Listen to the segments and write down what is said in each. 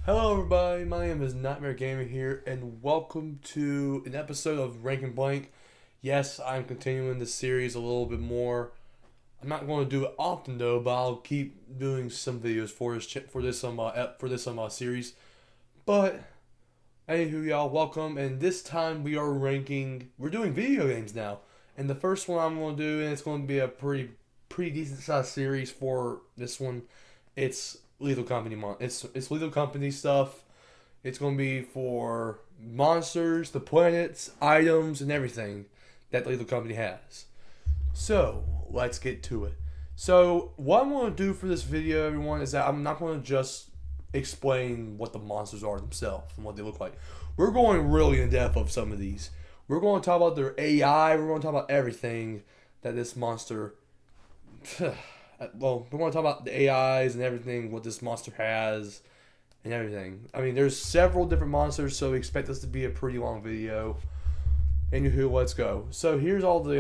Hello everybody, my name is Nightmare Gamer here, and welcome to an episode of Rank and Blank. Yes, I'm continuing this series a little bit more. I'm not going to do it often though, but I'll keep doing some videos for this series. But anywho, y'all, welcome, and this time we're doing video games now. And the first one I'm going to do, and it's going to be a pretty decent sized series for this one. It's Lethal Company it's Lethal Company stuff. It's gonna be for monsters, the planets, items, and everything that Lethal Company has. So let's get to it. So what I'm gonna do for this video, everyone, is that I'm not gonna just explain what the monsters are themselves and what they look like. We're going really in depth of some of these. We're going to talk about their AI. We're going to talk about everything that this monster. Well, we're going to talk about the AIs and everything, what this monster has, and everything. I mean, there's several different monsters, so expect this to be a pretty long video. Anywho, let's go. So here's all the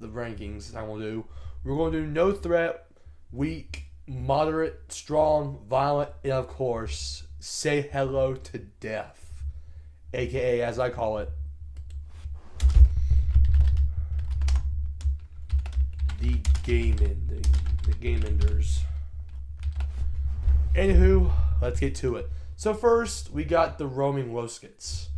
the rankings I'm gonna do. We're gonna do no threat, weak, moderate, strong, violent, and of course, say hello to death, aka as I call it, the game enders. Anywho, let's get to it. So first, we got the roaming Woskets.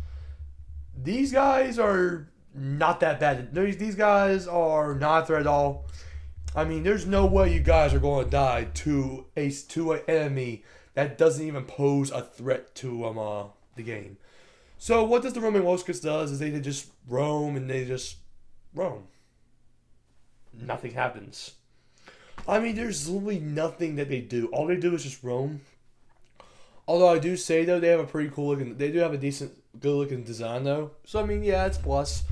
These guys are not that bad. These guys are not a threat at all. I mean, there's no way you guys are going to die to an enemy that doesn't even pose a threat to the game. So what does the roaming Woskets does is they just roam and they just roam. Nothing happens. I mean, there's literally nothing that they do. All they do is just roam. Although I do say though, they have a pretty cool looking. They do have a decent, good looking design though. So I mean, yeah, it's plus.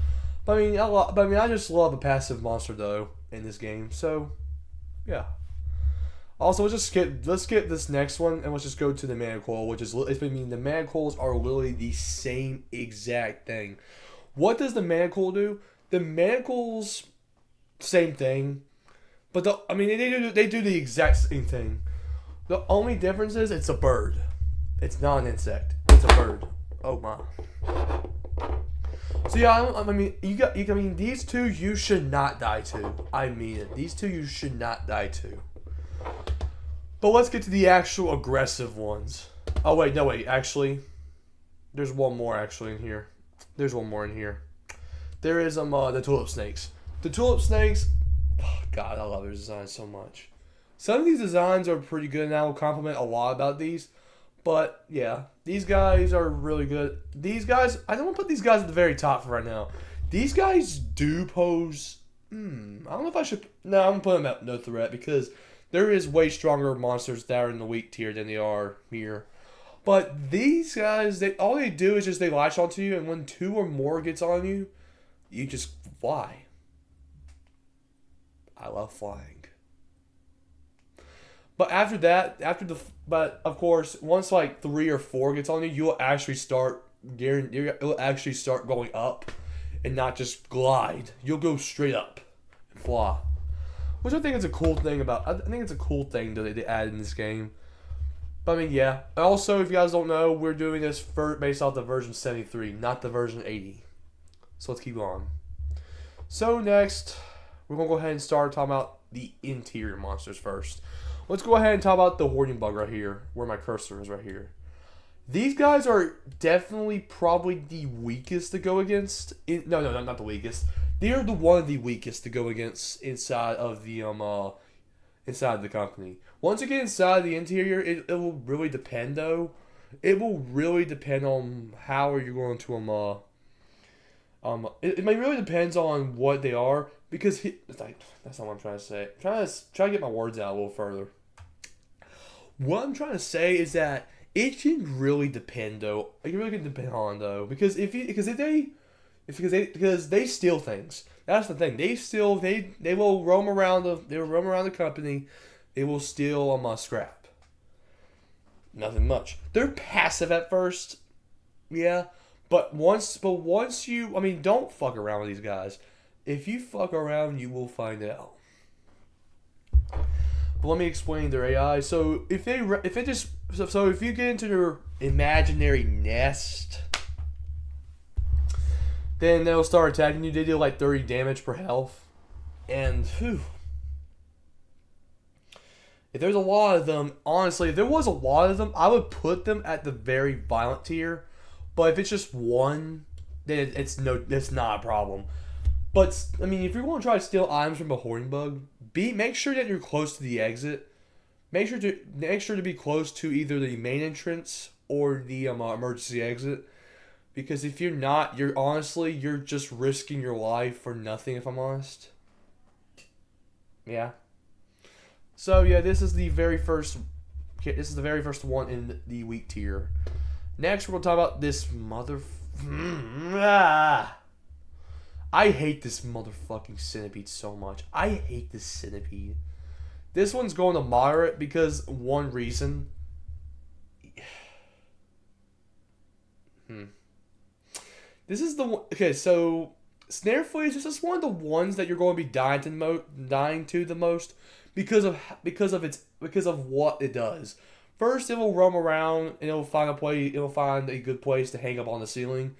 But I just love a passive monster though in this game. So, yeah. Also, let's skip this next one and let's just go to the Manticore, which is the Manticores are literally the same exact thing. What does the Manticore do? The Manticores. Same thing, but they do the exact same thing. The only difference is it's a bird. It's not an insect. It's a bird. Oh my. So yeah, I mean these two you should not die to. I mean it. These two you should not die to. But let's get to the actual aggressive ones. Oh wait, no wait. Actually, there's one more actually in here. There's one more in here. There is the tulip snakes. The tulip snakes, oh God, I love their designs so much. Some of these designs are pretty good, and I will compliment a lot about these. But yeah, these guys are really good. These guys, I don't want to put these guys at the very top for right now. These guys do pose. I don't know if I should. No, I'm gonna put them at no threat because there is way stronger monsters that are in the weak tier than they are here. But these guys, all they do is just they latch onto you, and when two or more gets on you, you just fly. I love flying. But after that, but of course, once like 3 or 4 gets on you, you'll actually start going up and not just glide. You'll go straight up and fly. Which I think is a cool thing that they added in this game. But I mean, yeah. Also, if you guys don't know, we're doing this based off the version 73, not the version 80. So let's keep on. So next, we're going to go ahead and start talking about the interior monsters first. Let's go ahead and talk about the hoarding bug right here, where my cursor is right here. These guys are definitely probably the weakest to go against. No, not the weakest. They are one of the weakest to go against inside of the company. Once you get inside the interior, it will really depend though. It will really depend on how are you going to it really depends on what they are because that's not what I'm trying to say. I'm trying to get my words out a little further. What I'm trying to say is that it can really depend though. It really can depend on though because because they steal things. That's the thing. They will roam around the company. They will steal scrap. Nothing much. They're passive at first. Yeah. But once you, don't fuck around with these guys. If you fuck around, you will find out. But let me explain their AI. So if if you get into their imaginary nest, then they'll start attacking you. They deal like 30 damage per health, and whew, if there's a lot of them, honestly, if there was a lot of them, I would put them at the very violent tier. But if it's just one, then it's not a problem. But I mean, if you're going to try to steal items from a hoarding bug, make sure that you're close to the exit. Make sure to be close to either the main entrance or the emergency exit. Because if you're not, you're just risking your life for nothing. If I'm honest. Yeah. So yeah, this is the very first one in the weak tier. Next, we're gonna talk about this I hate this motherfucking centipede so much. I hate this centipede. This one's going to moderate because one reason. This is the one. Okay, so snare fleas. This is one of the ones that you're going to be dying to the most because of what it does. First, it will roam around and it'll find a good place to hang up on the ceiling.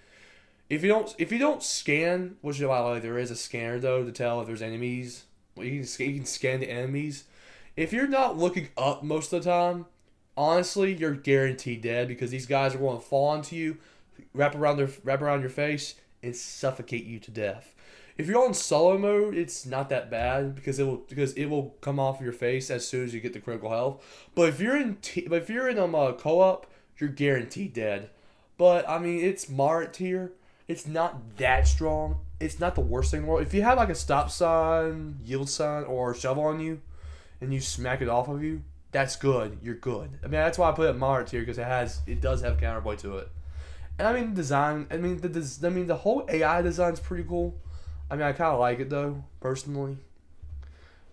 If you don't scan, which there is a scanner though to tell if there's enemies. Well, you can scan the enemies. If you're not looking up most of the time, honestly, you're guaranteed dead because these guys are going to fall onto you, wrap around your face, and suffocate you to death. If you're on solo mode, it's not that bad because it will come off your face as soon as you get the critical health. But if you're in co-op, you're guaranteed dead. But I mean, it's moderate tier. It's not that strong. It's not the worst thing in the world. If you have like a stop sign, yield sign, or shovel on you, and you smack it off of you, that's good. You're good. I mean, that's why I put it moderate tier because it does have counterplay to it. And I mean, design. I mean, the whole AI design's pretty cool. I mean, I kind of like it though, personally.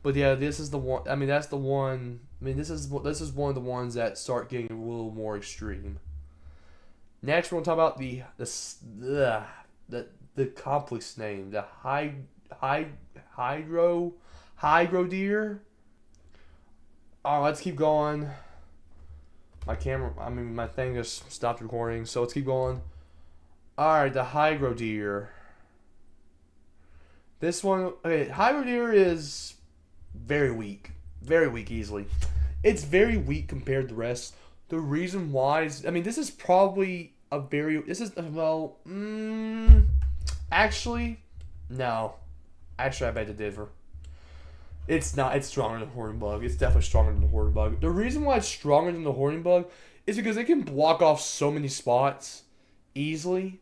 But yeah, this is the one. I mean, that's the one. I mean, this is one of the ones that start getting a little more extreme. Next, we're gonna talk about the complex name, the hydro deer. Alright, let's keep going. My thing just stopped recording, so let's keep going. Alright, the hydro deer. This one, okay, hydro deer is very weak easily. It's very weak compared to the rest. The reason why is, I mean, this is probably actually, no. Actually, I beg to differ. It's not. It's stronger than the hoarding bug. It's definitely stronger than the hoarding bug. The reason why it's stronger than the hoarding bug is because it can block off so many spots easily,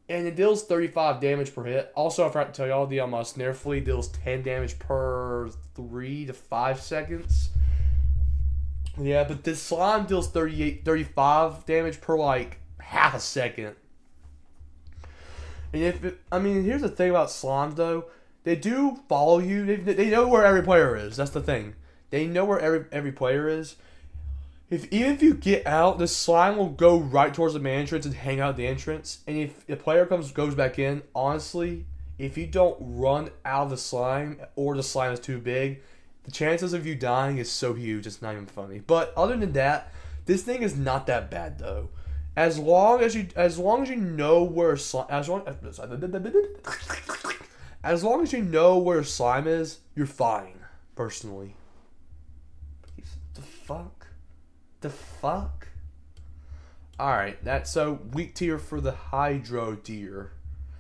and it deals 35 damage per hit. Also, I forgot to tell y'all, the snare flea deals 10 damage per 3 to 5 seconds. Yeah, but this slime deals 35 damage per like half a second. And here's the thing about slimes though. They do follow you. They know where every player is. That's the thing. They know where every player is. Even if you get out, the slime will go right towards the main entrance and hang out at the entrance. And if the player goes back in, honestly, if you don't run out of the slime or the slime is too big, the chances of you dying is so huge. It's not even funny. But other than that, this thing is not that bad though. As long as you know where as long as you know where slime is, you're fine. Personally. The fuck? Alright, that's so weak tier for the hydro deer.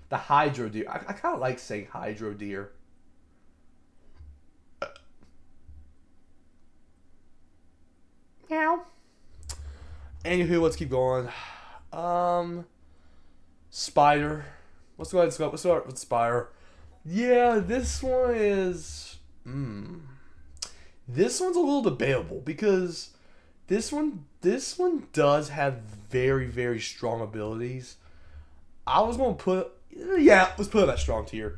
The hydro deer. I kind of like saying hydro deer. Meow. Anywho, let's keep going. Spider. Let's start with Spider. Yeah, this one is. This one's a little debatable because this one does have very, very strong abilities. I was gonna let's put it at strong tier.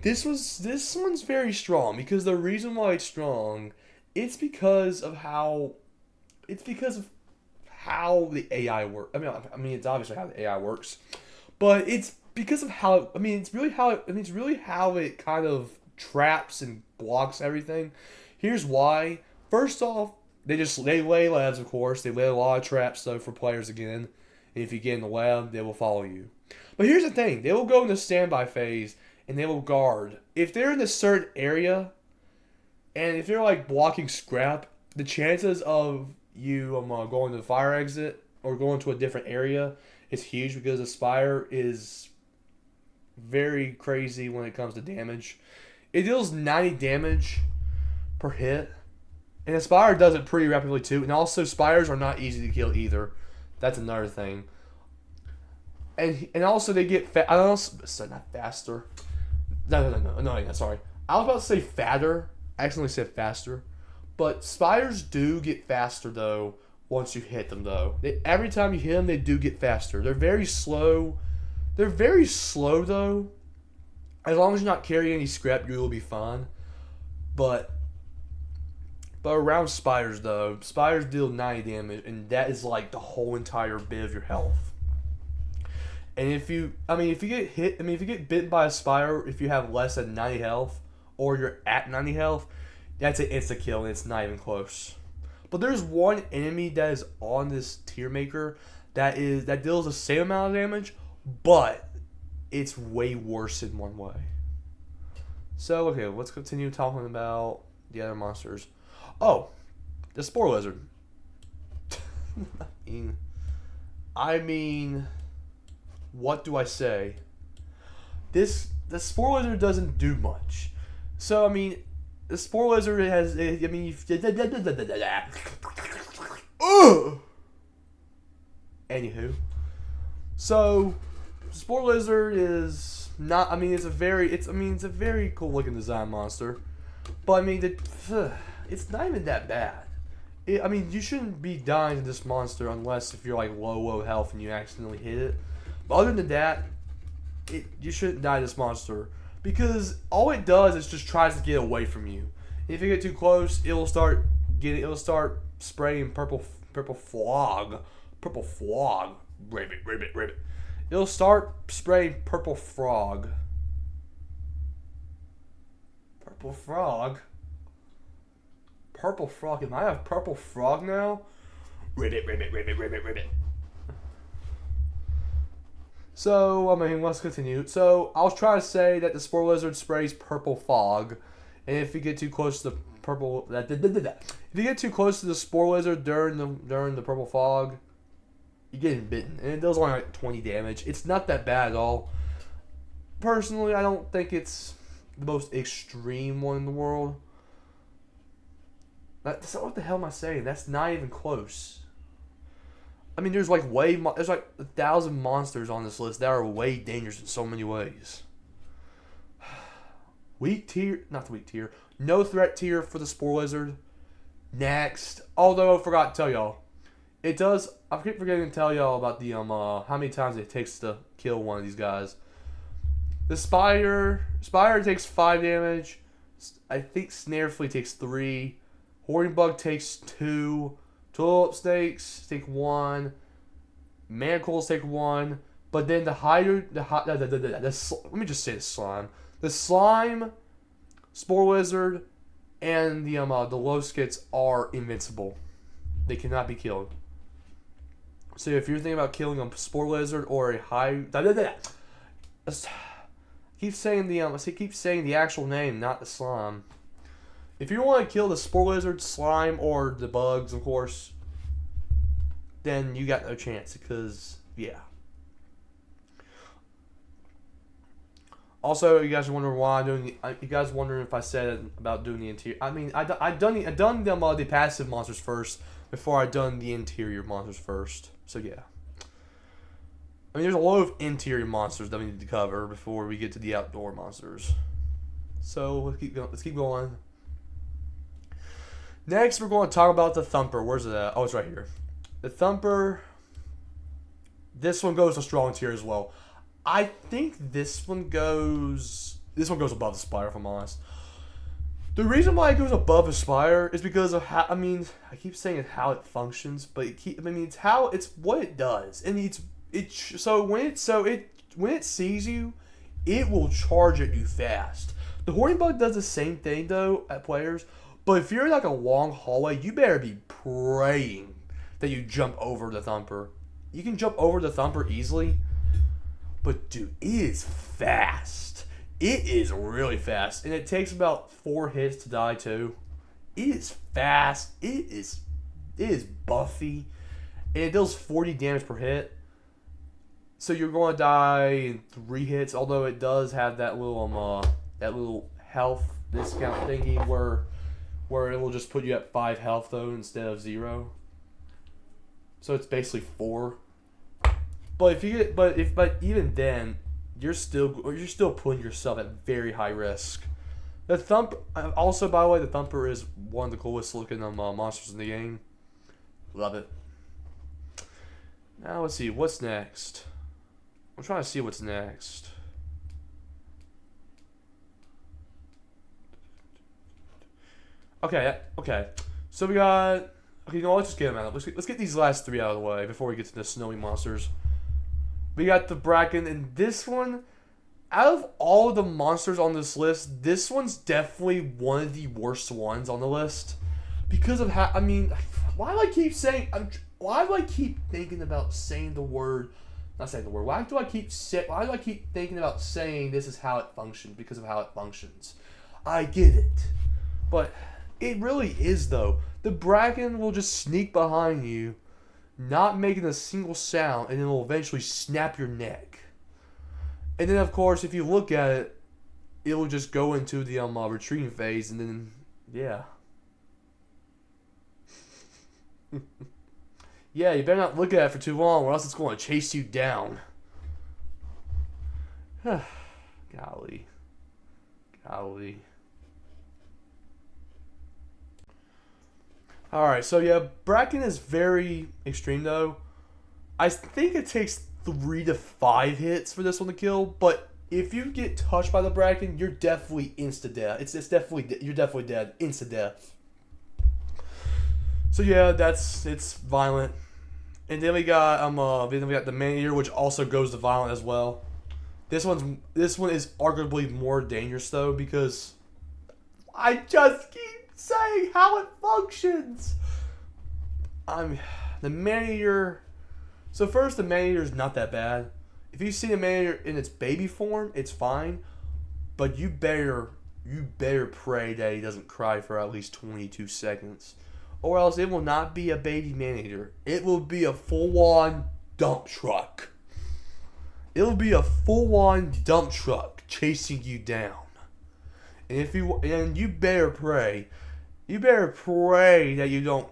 This one's very strong because the reason why it's strong, it's because of how the AI works. I mean, it's obviously how the AI works, but it's because of how. It's really how it kind of traps and blocks everything. Here's why. First off, they lay labs, of course. They lay a lot of traps though for players again. And if you get in the lab, they will follow you. But here's the thing: they will go in the standby phase and they will guard. If they're in a certain area, and if they're like blocking scrap, the chances of you going to the fire exit or going to a different area is huge because the Spire is very crazy when it comes to damage. It deals 90 damage per hit. And the Spire does it pretty rapidly too. And also, Spires are not easy to kill either. That's another thing. And also, they get fat. I don't know, not faster. No, sorry. I was about to say fatter. I accidentally said faster. But Spires do get faster, though, once you hit them, though. Every time you hit them, they do get faster. They're very slow. They're very slow, though. As long as you're not carrying any scrap, you will be fine. But around Spires, though, Spires deal 90 damage, and that is like the whole entire bit of your health. And if you get bitten by a Spire, if you have less than 90 health, or you're at 90 health, that's an insta-kill, and it's not even close. But there's one enemy that is on this tier maker that deals the same amount of damage, but it's way worse in one way. So, okay, let's continue talking about the other monsters. Oh, the Spore Lizard. I mean, what do I say? The Spore Lizard doesn't do much. So, I mean, the Spore Lizard has, anywho. So, Spore Lizard is not, it's a very cool looking design monster. But, it's not even that bad. You shouldn't be dying to this monster unless if you're like low health and you accidentally hit it. But other than that, you shouldn't die to this monster because all it does is just tries to get away from you. If you get too close, it'll start spraying purple fog. Ribbit. It'll start spraying purple frog. Purple frog. Purple frog. Am I a purple frog now? Ribbit. So, let's continue. So, I was trying to say that the Spore Lizard sprays purple fog. And if you get too close to the purple... If you get too close to the Spore Lizard during the purple fog, you're getting bitten. And it does only like 20 damage. It's not that bad at all. Personally, I don't think it's the most extreme one in the world. What the hell am I saying? That's not even close. There's like 1,000 monsters on this list that are way dangerous in so many ways. Not the weak tier. No threat tier for the Spore Lizard. Next. Although I forgot to tell y'all. I keep forgetting to tell y'all about the how many times it takes to kill one of these guys. The Spire takes 5 damage. I think Snare Flea takes 3. Hoarding Bug takes 2. Tulip Snakes take 1. Manacles take 1. But then let me just say the slime. The slime, Spore Lizard, and the Loskits are invincible. They cannot be killed. So if you're thinking about killing a Spore Lizard or a high... Keep saying the actual name, not the slime. If you want to kill the Spore Lizard, slime, or the bugs, of course, then you got no chance because, yeah. Also, you guys are wondering why I'm doing. You guys wondering if I said about doing the interior. I done the passive monsters first before I done the interior monsters first. So yeah. There's a lot of interior monsters that we need to cover before we get to the outdoor monsters. So let's keep going. Next, we're going to talk about the Thumper. Where's it at? Oh, it's right here. The Thumper. This one goes to strong tier as well. I think this one goes above the Spire, if I'm honest. The reason why it goes above the Spire is because of how, I keep saying it's how it functions, but it's what it does. And when it sees you, it will charge at you fast. The Hoarding Bug does the same thing though at players, But if you're in like a long hallway, you better be praying that you jump over the thumper. You can jump over the thumper easily, but dude, it is fast. It is really fast, and it takes about 4 hits to die too. It is fast. It is buffy, and it deals 40 damage per hit. So you're going to die in 3 hits. Although it does have that little health discount thingy where it will just put you at 5 health though instead of 0. So it's basically 4. But even then, you're still putting yourself at very high risk. The thumper. Also, by the way, the thumper is one of the coolest looking monsters in the game. Love it. Now let's see what's next. I'm trying to see what's next. Okay. So we got. Okay, let's just get them out. Let's get these last 3 out of the way before we get to the snowy monsters. We got the Bracken, and this one, out of all of the monsters on this list, this one's definitely one of the worst ones on the list. Because of how, I mean, why do I keep thinking about saying the word, not saying the word, why do I keep thinking about saying this is how it functions, because of how it functions? I get it. But it really is, though. The Bracken will just sneak behind you, not making a single sound, and it will eventually snap your neck. And then, of course, if you look at it, it will just go into the retreating phase, and then, yeah. Yeah, you better not look at it for too long, or else it's going to chase you down. Golly. Alright, so yeah, Bracken is very extreme though. I think it takes 3 to 5 hits for this one to kill, but if you get touched by the Bracken, you're definitely insta-death. You're definitely dead. Insta-death. So yeah, it's violent. And then we got the Man-Eater, which also goes to violent as well. This one is arguably more dangerous though, because I just keep saying how it functions. The Man-Eater. So first, the Man-Eater is not that bad. If you see a Man-Eater in its baby form, it's fine, but you better pray that he doesn't cry for at least 22 seconds, or else it will not be a baby Man-Eater. It will be a full-on dump truck. It will be a full-on dump truck chasing you down. And you better pray. You better pray that you don't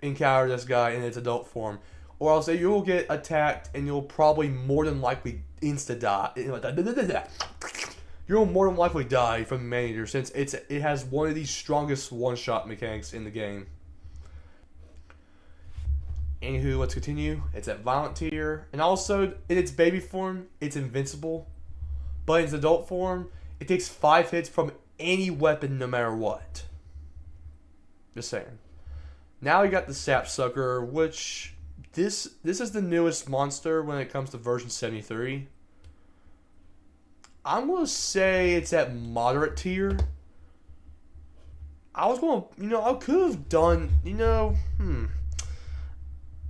encounter this guy in its adult form, or else you will get attacked and you'll probably more than likely insta-die. You'll more than likely die from the Man-Eater, since it has one of the strongest one-shot mechanics in the game. Anywho, let's continue. It's at violent tier, and also in its baby form, it's invincible, but in its adult form, it takes 5 hits from any weapon, no matter what. Just saying. Now we got the Sapsucker, which this is the newest monster when it comes to version 73. I'm gonna say it's at moderate tier. I could have done,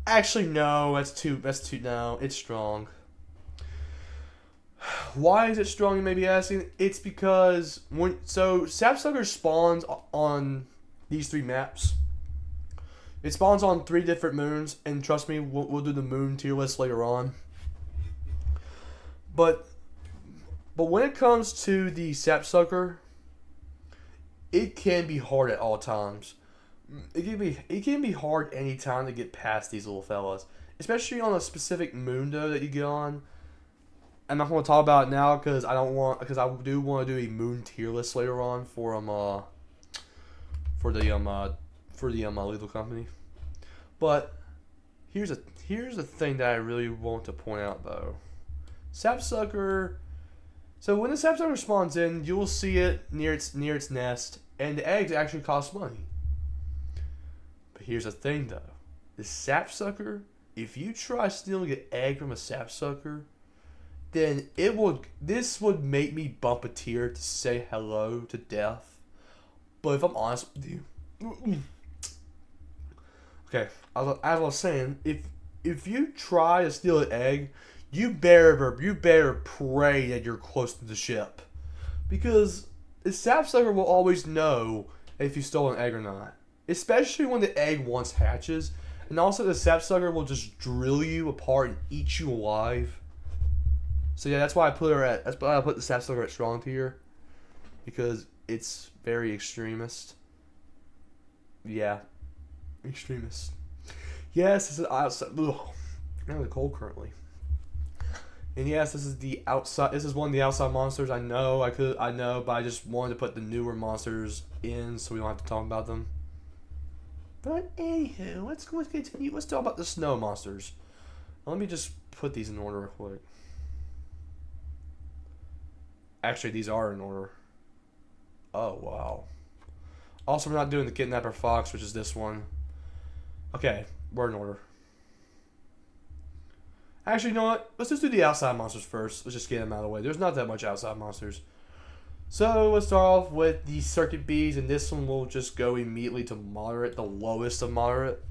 Actually, no, no, it's strong. Why is it strong, you may be asking? It's because Sapsucker spawns on these 3 maps. It spawns on 3 different moons, and trust me, we'll do the moon tier list later on. But when it comes to the Sapsucker, it can be hard at all times. It can be hard any time to get past these little fellas, especially on a specific moon though that you get on. I'm not going to talk about it now because I do want to do a moon tier list later on for the Lethal Company. But here's the thing that I really want to point out though. Sapsucker. So when the Sapsucker spawns in, you will see it near its nest, and the eggs actually cost money. But here's the thing though. The Sapsucker, if you try stealing an egg from a Sapsucker, then this would make me bump a tier to say hello to death. But if I'm honest with you, Okay, as I was saying, if you try to steal an egg, you better pray that you're close to the ship, because the sapsucker will always know if you stole an egg or not. Especially when the egg once hatches, and also the sapsucker will just drill you apart and eat you alive. So yeah, that's why I put the sapsucker at strong tier, because it's very extremist. Yeah, extremist. Yes, this is outside. Ugh, I'm really cold currently. And yes, this is the outside. This is one of the outside monsters. I know, but I just wanted to put the newer monsters in so we don't have to talk about them. But anywho, let's continue. Let's talk about the snow monsters. Let me just put these in order real quick. Actually, these are in order. Oh wow. Also, we're not doing the Kidnapper Fox, which is this one. Okay, we're in order. Actually, you know what? Let's just do the outside monsters first. Let's just get them out of the way. There's not that much outside monsters. So, let's start off with the Circuit Bees, and this one will just go immediately to moderate, the lowest of moderate.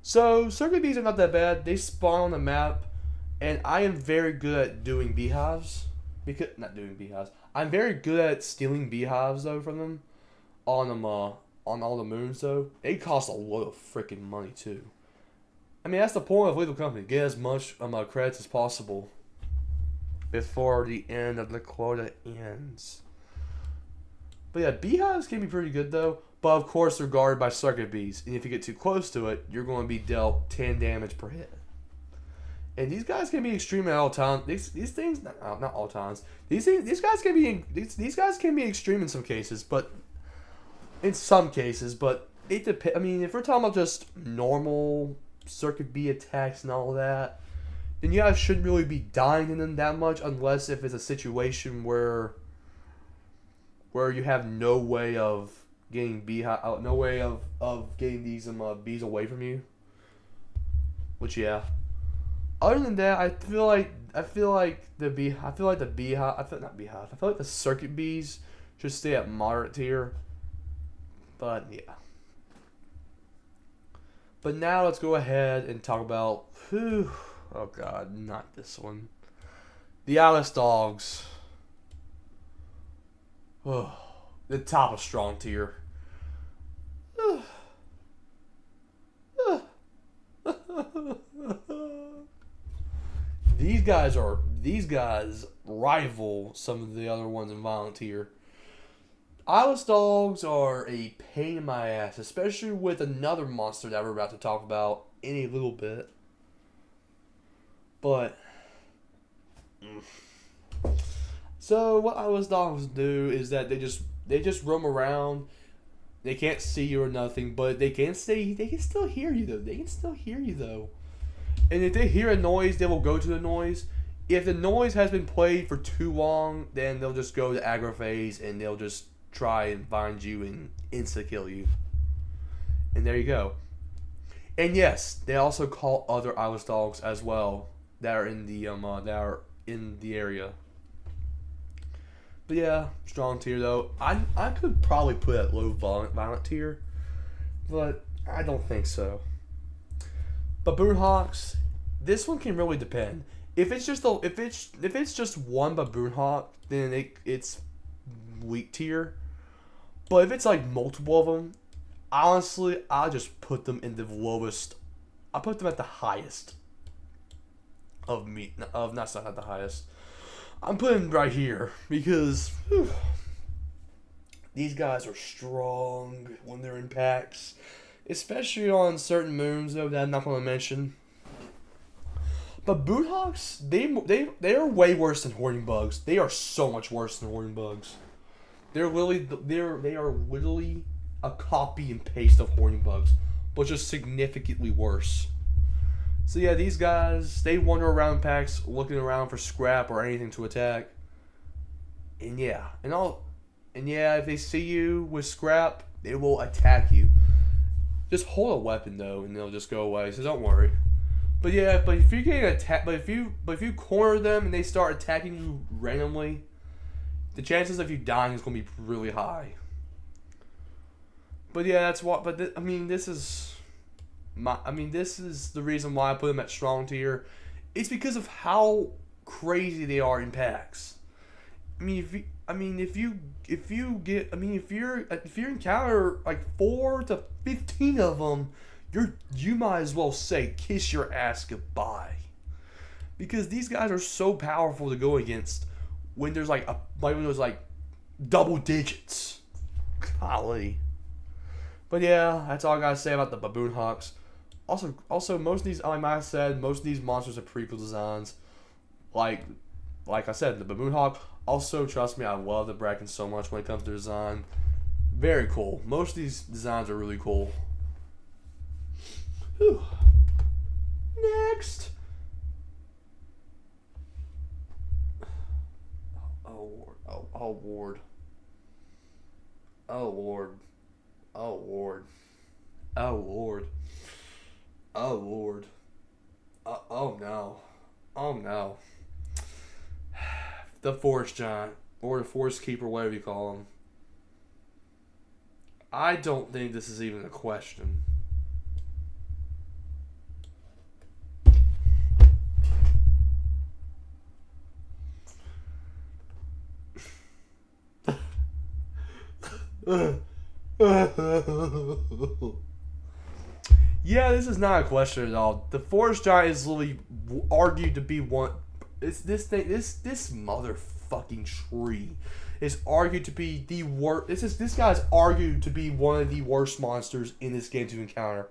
So, Circuit Bees are not that bad. They spawn on the map, and I am very good at doing beehives. Not doing beehives. I'm very good at stealing beehives, though, from them. On all the moons, though. They cost a lot of freaking money, too. I mean, that's the point of Lethal Company. Get as much credits as possible before the end of the quota ends. But yeah, beehives can be pretty good, though. But, of course, they're guarded by Circuit Bees. And if you get too close to it, you're going to be dealt 10 damage per hit. And these guys can be extreme at all times. These things, not all times. These guys can be extreme in some cases, but in some cases, but it depends. I mean, if we're talking about just normal Circuit Bee attacks and all that, then you guys shouldn't really be dying in them that much, unless if it's a situation where you have no way of getting getting these bees away from you. Which yeah. Other than that, I feel like the Circuit Bees should stay at moderate tier. But yeah. But now let's go ahead and talk about oh god, not this one. The Alice Dogs. Oh, the top of strong tier. These guys rival some of the other ones in Volunteer. Alice Dogs are a pain in my ass, especially with another monster that we're about to talk about in a little bit. But so what Alice Dogs do is that they just roam around. They can't see you or nothing, but they can still hear you though. And if they hear a noise, they will go to the noise. If the noise has been played for too long, then they'll just go to aggro phase and they'll just try and find you and insta-kill you. And there you go. And yes, they also call other Alice Dogs as well that are in the area. But yeah, strong tier though. I could probably put it at low violent tier, but I don't think so. Baboonhawks, this one can really depend. If it's just one Baboonhawk, then it's weak tier. But if it's like multiple of them, honestly, I'll just put them in the lowest. I put them at the highest of not at the highest. I'm putting them right here because these guys are strong when they're in packs. Especially on certain moons, though, that I'm not going to mention. But Boonhawks, they are way worse than Hoarding Bugs. They are so much worse than Hoarding Bugs. They are literally a copy and paste of Hoarding Bugs, but just significantly worse. So yeah, these guys, they wander around packs looking around for scrap or anything to attack. And yeah, if they see you with scrap, they will attack you. Just hold a weapon though, and they'll just go away. So don't worry. But yeah, if you get attacked, but if you corner them and they start attacking you randomly, the chances of you dying is going to be really high. But yeah, that's what. But I mean, this is this is the reason why I put them at strong tier. It's because of how crazy they are in packs. I mean, if you encounter like 4 to 15 of them, you might as well say kiss your ass goodbye, because these guys are so powerful to go against when there's like double digits. Golly. But yeah, that's all I gotta say about the Baboon Hawks. Also, most of these, like I said, most of these monsters are prequel designs. Like I said, the Baboon Hawk. Also, trust me, I love the Bracken so much when it comes to design. Very cool. Most of these designs are really cool. Whew. Next. Oh, Lord. Oh, Lord. Oh, Lord. Oh, Lord. Oh, Lord. Oh, Lord. Oh, no. Oh, no. The Forest Giant, or the Forest Keeper, whatever you call him. I don't think this is even a question. Yeah, this is not a question at all. The Forest Giant is literally argued to be one. It's this motherfucking tree is argued to be the worst. This guy's argued to be one of the worst monsters in this game to encounter.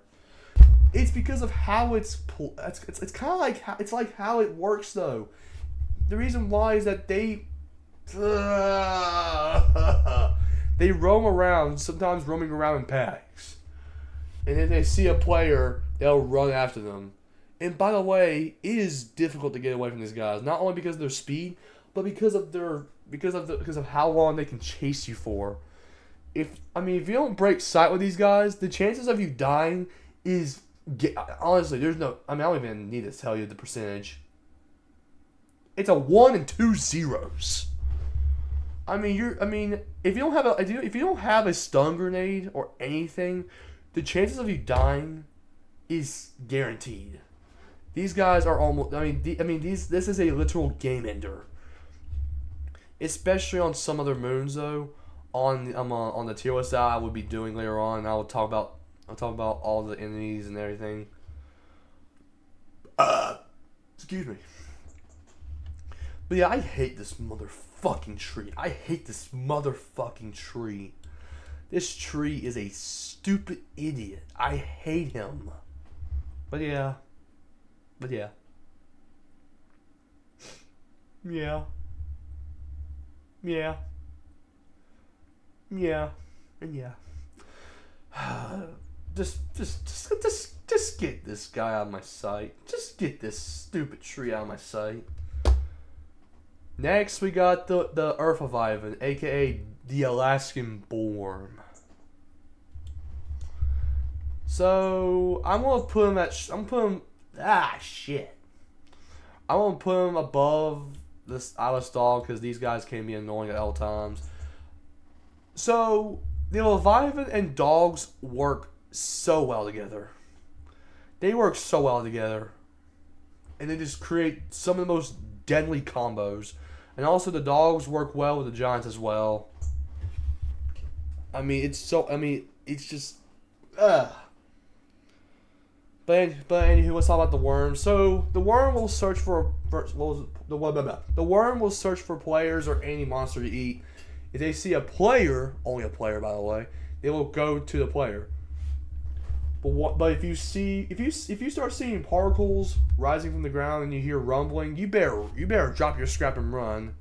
It's because of how it's kind of like how it works though. The reason why is that they roam around, sometimes roaming around in packs, and if they see a player, they'll run after them. And by the way, it is difficult to get away from these guys, not only because of their speed, but because of how long they can chase you for. If you don't break sight with these guys, the chances of you dying is honestly, there's no. I don't even need to tell you the percentage. It's a 1 and 2 zeros. If you don't have a stun grenade or anything, the chances of you dying is guaranteed. These guys are almost. This is a literal game ender. Especially on some other moons, though. On the TOS I will be doing later on. I'll talk about all the enemies and everything. Excuse me. But yeah, I hate this motherfucking tree. I hate this motherfucking tree. This tree is a stupid idiot. I hate him. But yeah. Yeah. And yeah. Just get this guy out of my sight. Just get this stupid tree out of my sight. Next, we got the Earth Leviathan, aka the Alaskan Bullworm. So I'm gonna put him above this Atlas Dog because these guys can be annoying at all times. So the Leviathan and dogs work so well together. They work so well together, and they just create some of the most deadly combos. And also the dogs work well with the giants as well. It's just. But anywho, let's talk about the worm. So the worm will search for players or any monster to eat. If they see a player, only a player by the way, they will go to the player. But if you start seeing particles rising from the ground and you hear rumbling, you better drop your scrap and run,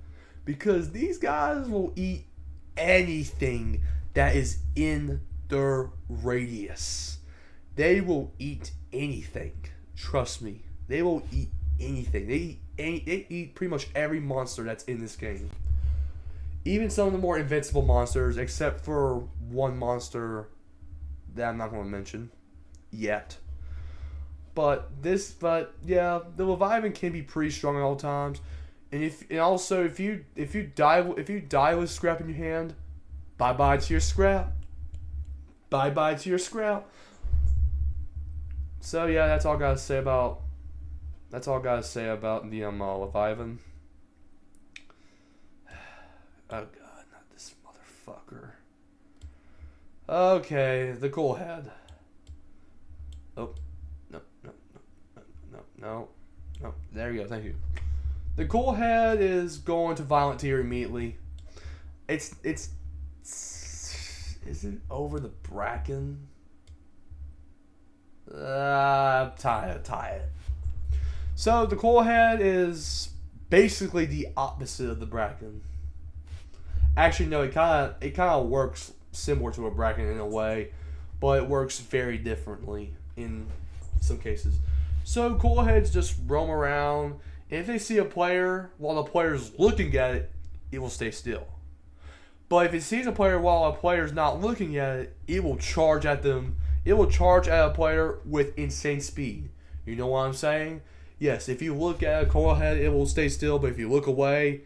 because these guys will eat anything that is in their radius. They will eat anything. Trust me, they will eat anything. They eat pretty much every monster that's in this game. Even some of the more invincible monsters, except for one monster that I'm not going to mention yet. But yeah, the Leviathan can be pretty strong at all times. And if you die with scrap in your hand, bye bye to your scrap. Bye-bye to your scrap. So yeah, that's all I gotta say about the Leviathan. Oh god, not this motherfucker. Okay, the cool head. Oh, no. There you go, thank you. The cool head is going to violent tier immediately. Is it over the Bracken? Tie it. So the cool head is basically the opposite of the Bracken. Actually, no, it kind of works similar to a Bracken in a way, but it works very differently in some cases. So cool heads just roam around. If they see a player while the player's looking at it, it will stay still. But if it sees a player while a player's not looking at it, it will charge at them. It will charge at a player with insane speed. You know what I'm saying? Yes, if you look at a coil head, it will stay still, but if you look away,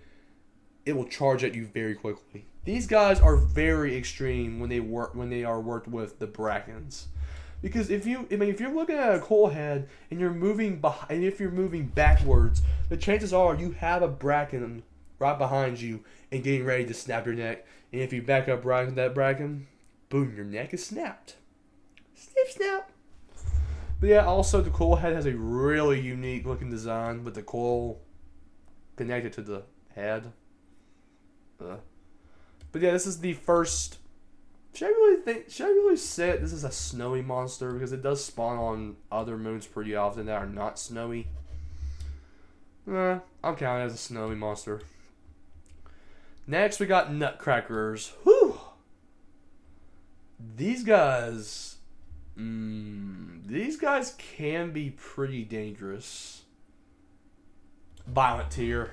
it will charge at you very quickly. These guys are very extreme when they are worked with the Brackens. Because if you're looking at a coil head and you're moving and if you're moving backwards, the chances are you have a Bracken right behind you and getting ready to snap your neck. And if you back up right into that Bracken, boom, your neck is snapped. Snap. But yeah, also the coil head has a really unique looking design with the coil connected to the head. But yeah, this is the first. Should I really say this is a snowy monster? Because it does spawn on other moons pretty often that are not snowy. I'm counting it as a snowy monster. Next, we got Nutcrackers. Whew! These guys can be pretty dangerous. Violent tier.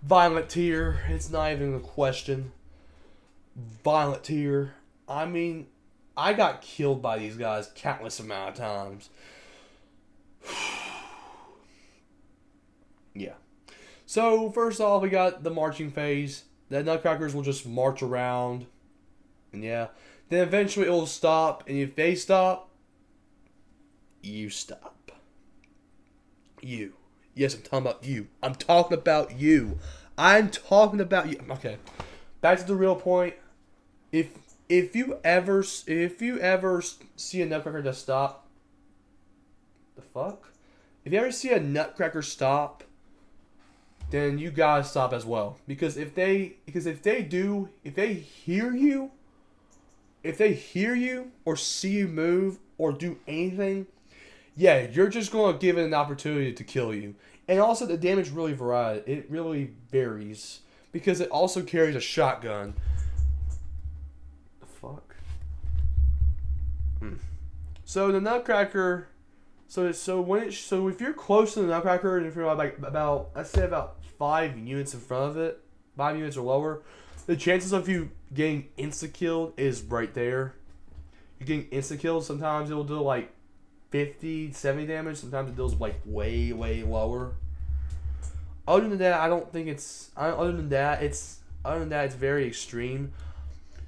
It's not even a question. Violent tier. I mean, I got killed by these guys countless amount of times. Yeah. So, first off, we got the marching phase. The Nutcrackers will just march around. And yeah. Then eventually it will stop. And if they stop, you stop. You. Yes, I'm talking about you. I'm talking about you. Okay. Back to the real point. If you ever see a Nutcracker just stop, the fuck? If you ever see a Nutcracker stop, then you gotta stop as well. Because if they hear you or see you move or do anything, yeah, you're just gonna give it an opportunity to kill you. And also the damage really varies because it also carries a shotgun. The fuck. So the Nutcracker. So if you're close to the Nutcracker and if you're like about 5 units in front of it, 5 units or lower, the chances of you getting insta-killed is right there. You're getting insta-killed, sometimes it'll do like 50, 70 damage, sometimes it deals like way lower. Other than that, it's very extreme.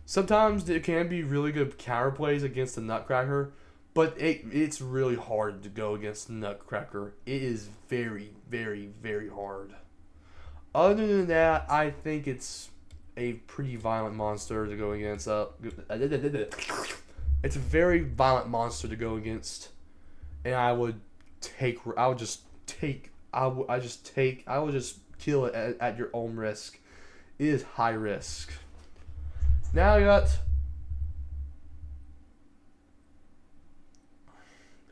Sometimes there can be really good counter plays against the Nutcracker, but it's really hard to go against the Nutcracker. It is very, very, very hard. Other than that, I think it's a pretty violent monster to go against. It's a very violent monster to go against, and I would just kill it at your own risk. It is high risk. Now I got.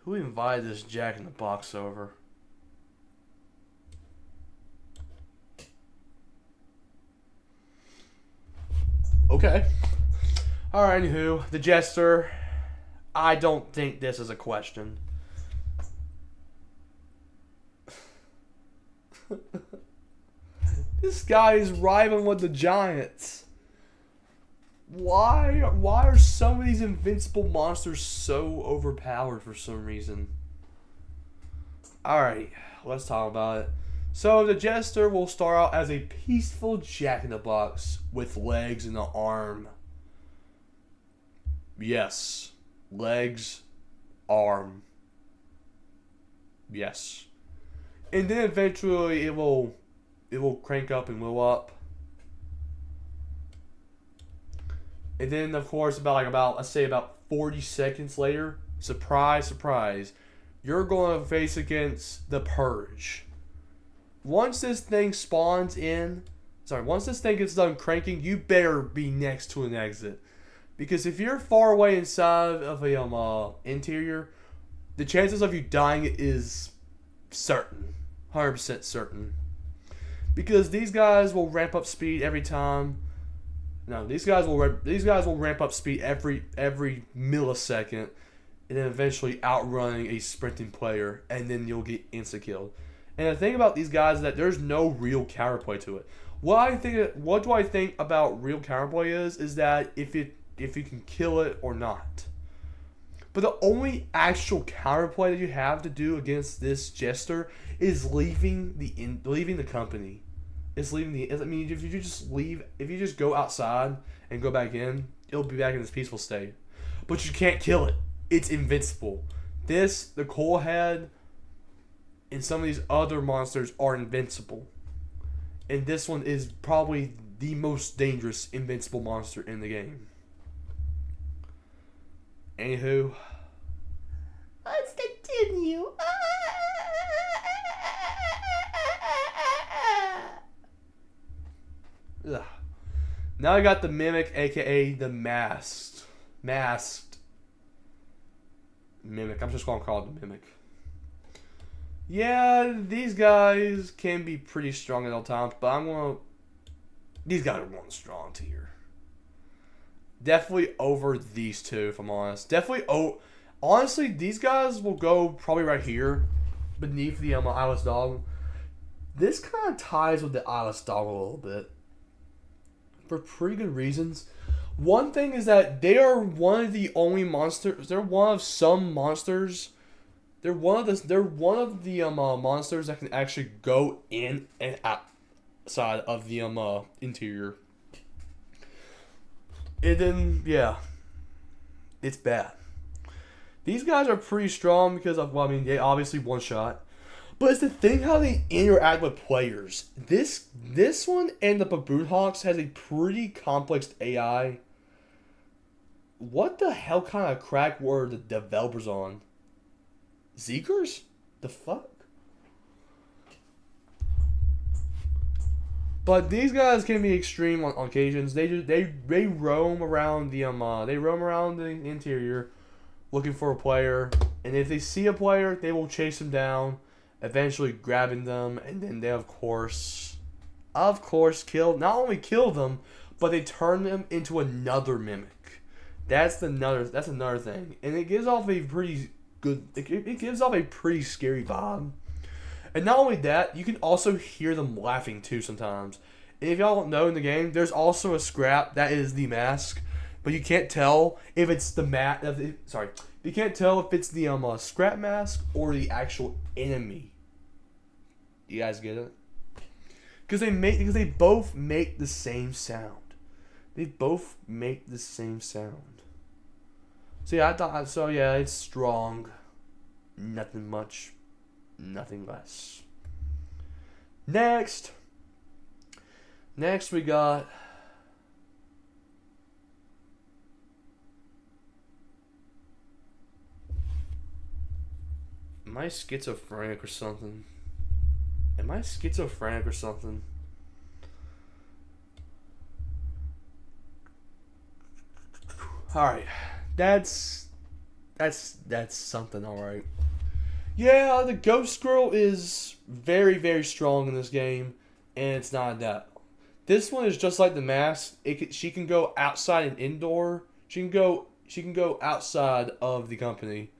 Who invited this Jack in the Box over? Okay. Alright, anywho, the Jester. I don't think this is a question. This guy is rivaling with the Giants. Why are some of these invincible monsters so overpowered for some reason? Alright, let's talk about it. So the Jester will start out as a peaceful Jack-in-the-Box with legs and an arm. Yes. Legs, arm. Yes. And then eventually it will crank up and blow up. And then of course let's say about 40 seconds later, surprise, surprise, you're going to face against the Purge. Once this thing once this thing gets done cranking, you better be next to an exit. Because if you're far away inside of a interior, the chances of you dying is certain. 100% certain. Because these guys will ramp up speed every time. No, these guys will ramp up speed every millisecond, and then eventually outrunning a sprinting player, and then you'll get insta killed. And the thing about these guys is that there's no real counterplay to it. What do I think about real counterplay is that if you can kill it or not. But the only actual counterplay that you have to do against this jester is leaving the company. If you just go outside and go back in, it'll be back in its peaceful state. But you can't kill it. It's invincible. The coal head, and some of these other monsters are invincible. And this one is probably the most dangerous invincible monster in the game. Anywho, let's continue. Ugh. Now I got the Mimic, aka the Masked Mimic. I'm just gonna call it the Mimic. Yeah, these guys can be pretty strong at all times, but these guys are one strong tier. Definitely over these two, if I'm honest. Honestly, these guys will go probably right here, beneath the eyeless dog. This kind of ties with the eyeless dog a little bit, for pretty good reasons. One thing is that they are one of the only monsters. They're one of some monsters. They're one of the monsters that can actually go in and outside of the interior. And then it's bad. These guys are pretty strong because they obviously one shot. But it's the thing how they interact with players. This one and the Baboon Hawks has a pretty complex AI. What the hell kind of crack were the developers on? Zeekers? The fuck? But these guys can be extreme on occasions. They roam around the interior looking for a player, and if they see a player, they will chase them down, eventually grabbing them, and then they of course not only kill them, but they turn them into another mimic. That's another thing, and it gives off a pretty good. It gives off a pretty scary vibe. And not only that, you can also hear them laughing too sometimes. And if y'all don't know in the game, there's also a scrap that is the mask, but you can't tell if it's you can't tell if it's the scrap mask or the actual enemy. You guys get it? Because they both make the same sound. They both make the same sound. So yeah, it's strong. Nothing much. Nothing less. Next we got Am I schizophrenic or something? Alright. That's something, alright. Yeah, the Ghost Girl is very, very strong in this game, and it's not that. This one is just like the Mask. She can go outside and indoor. She can go outside of the company.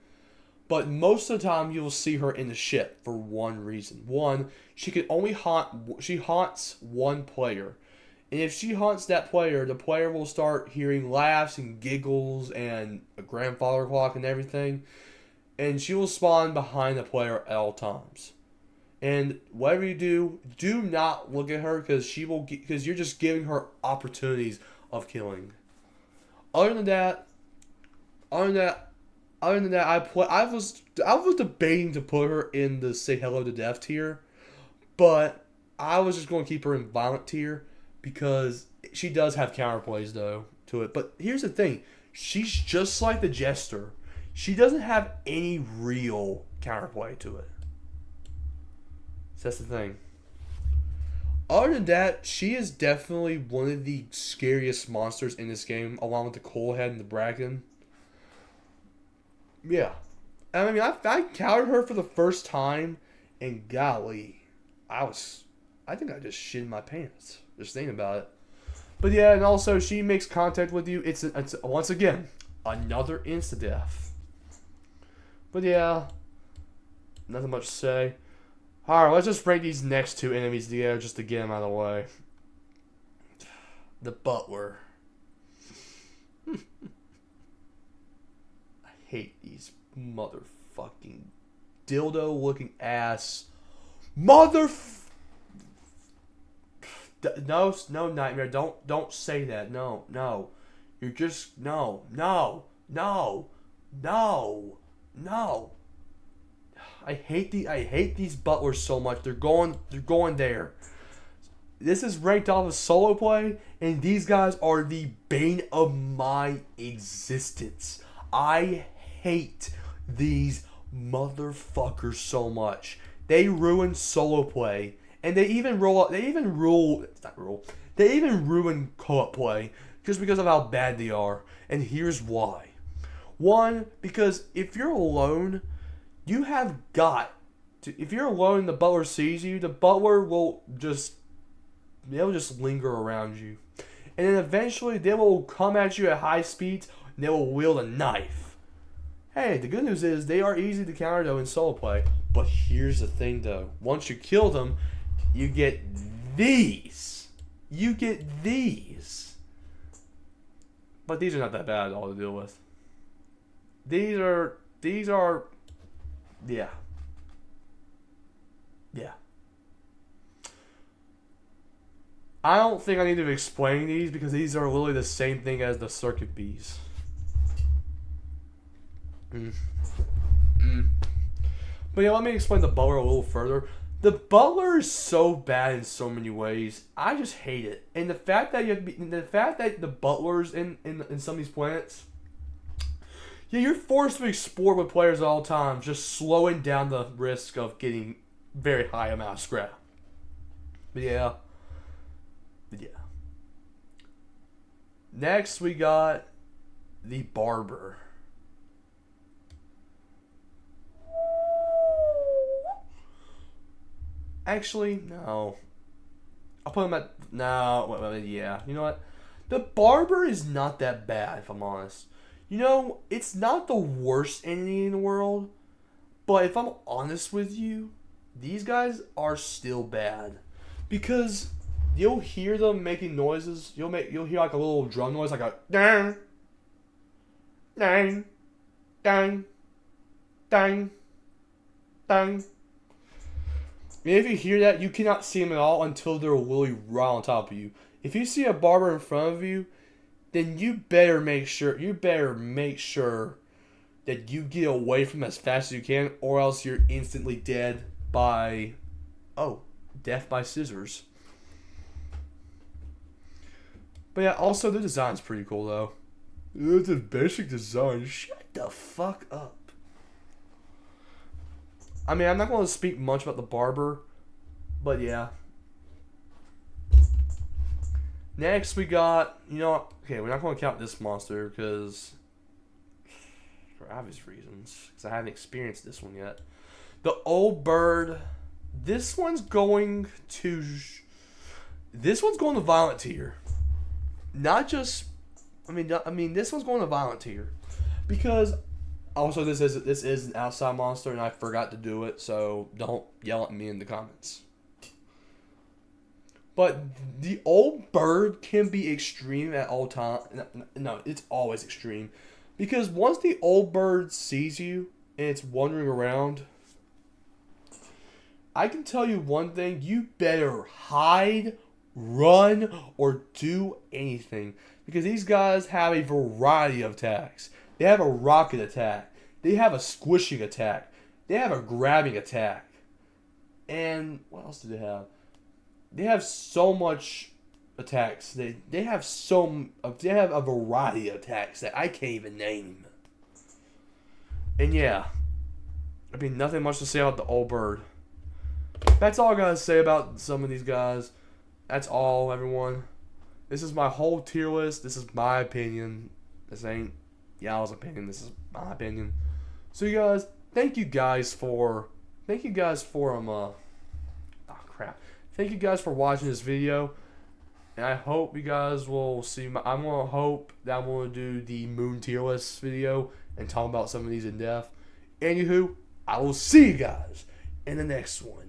But most of the time, you'll see her in the ship for one reason. One, she haunts one player. And if she haunts that player, the player will start hearing laughs and giggles and a grandfather clock and everything. And she will spawn behind the player at all times. And whatever you do not look at her because you're just giving her opportunities of killing. Other than that, Other than that, I was debating to put her in the say hello to death tier, but I was just going to keep her in violent tier because she does have counterplays though to it. But here's the thing: she's just like the Jester. She doesn't have any real counterplay to it. So that's the thing. Other than that, she is definitely one of the scariest monsters in this game, along with the Coalhead and the Bracken. Yeah. I mean, I countered her for the first time, and golly, I think I just shit in my pants just thinking about it. But yeah, and also she makes contact with you. It's once again another insta-death. But yeah, nothing much to say. Alright, let's just rank these next two enemies together just to get them out of the way. The Butler. I hate these motherfucking dildo-looking ass no, Nightmare. Don't say that. No. You're just no. I hate these butlers so much. They're going there. This is ranked off of solo play, and these guys are the bane of my existence. I hate these motherfuckers so much. They ruin solo play, and they even ruin co-op play just because of how bad they are. And here's why. One, because if you're alone, you have got to. If you're alone and the butler sees you, the butler will just linger around you, and then eventually they will come at you at high speeds and they will wield a knife. Hey, the good news is they are easy to counter though in solo play. But here's the thing though: once you kill them, you get these. But these are not that bad at all to deal with. These are. Yeah. I don't think I need to explain these because these are literally the same thing as the circuit bees. But yeah, let me explain the Butler a little further. The Butler is so bad in so many ways. I just hate it. And the fact that the Butlers in some of these planets, yeah, you're forced to explore with players at all times, just slowing down the risk of getting very high amount of scrap. But yeah. Next, we got the Barber. Actually, no. I'll put him at... No, yeah. You know what? The Barber is not that bad, if I'm honest. You know, it's not the worst enemy in the world, but if I'm honest with you, these guys are still bad. Because you'll hear them making noises. You'll hear like a little drum noise, like a dang, dang, dang, dang, dang. And if you hear that, you cannot see them at all until they're literally right on top of you. If you see a Barber in front of you, then you better make sure that you get away from them as fast as you can, or else you're instantly dead by death by scissors. But yeah, also the design's pretty cool though. It's a basic design. Shut the fuck up. I mean, I'm not going to speak much about the Barber, but yeah. Next, we got, okay, we're not going to count this monster because, for obvious reasons, because I haven't experienced this one yet. The Old Bird, this one's going to violent tier. Not just, this one's going to violent tier because. Also, this is an outside monster, and I forgot to do it, so don't yell at me in the comments. But the Old Bird can be extreme at all times. No, it's always extreme. Because once the Old Bird sees you, and it's wandering around, I can tell you one thing. You better hide, run, or do anything. Because these guys have a variety of attacks. They have a rocket attack. They have a squishing attack. They have a grabbing attack. And what else do they have? They have so much attacks. They have a variety of attacks that I can't even name. And yeah, I mean, nothing much to say about the old bird. That's all I gotta say about some of these guys. That's all, everyone. This is my whole tier list. This is my opinion. This ain't y'all's opinion. This is my opinion. So you guys, thank you guys for Thank you guys for watching this video. And I hope you guys will see I'm gonna hope that I'm gonna do the moon tier list video and talk about some of these in depth. Anywho, I will see you guys in the next one.